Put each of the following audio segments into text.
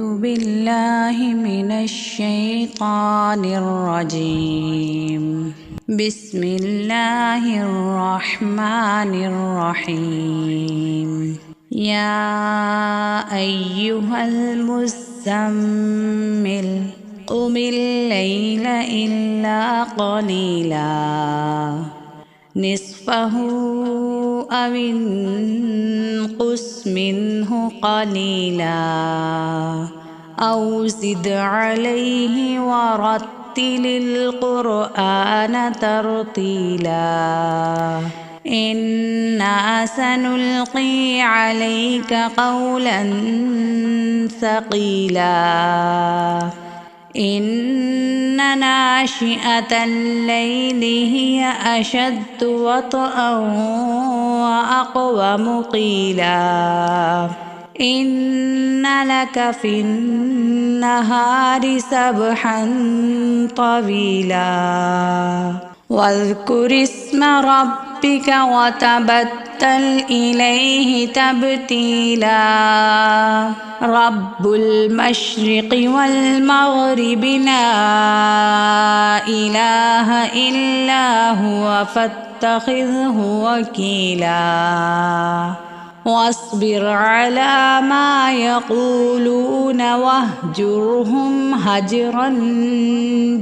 بالله من الشيطان الرجيم. بسم الله الرحمن الرحيم. يا أيها المزمل قم الليل إلا قليلا نصفه أو انقص منه قليلا أو زد عليه ورتل القرآن ترتيلا إنا سنلقي عليك قولا ثقيلا إن ناشئة الليل هي أشد وطئا وأقوم قيلا إن لك في النهار سبحا طويلا واذكر اسم ربك وتبتل إليه تبتيلا رب المشرق والمغرب لا إله إلا هو فاتخذه وكيلا واصبر على ما يقولون واهجرهم هجرا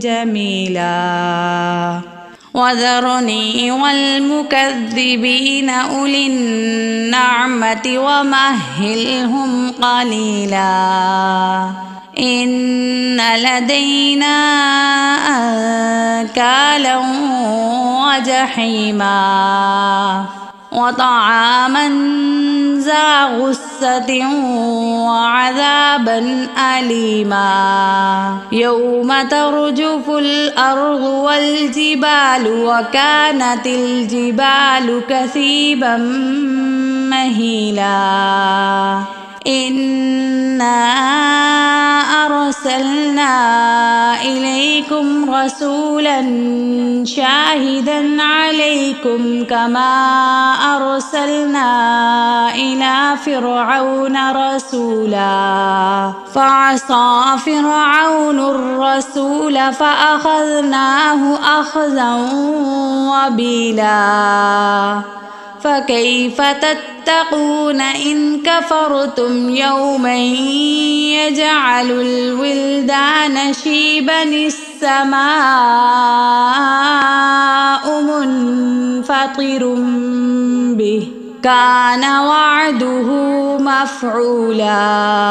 جميلا وذرني والمكذبين أولي النعمة ومهلهم قليلا إن لدينا أنكالا وجحيما وطعاما ذا غصة وعذابا أليما يوم ترجف الأرض والجبال وكانت الجبال كثيبا مهيلا إنا أرسلنا إليكم رسولا شاهدا عليكم كما أرسلنا إلى فرعون رسولا فعصى فرعون الرسول فأخذناه أخذا وبيلا فكيف تتقون إن كفرتم يوما يجعل الولدان شيبا السماء منفطر به كان وعده مفعولا.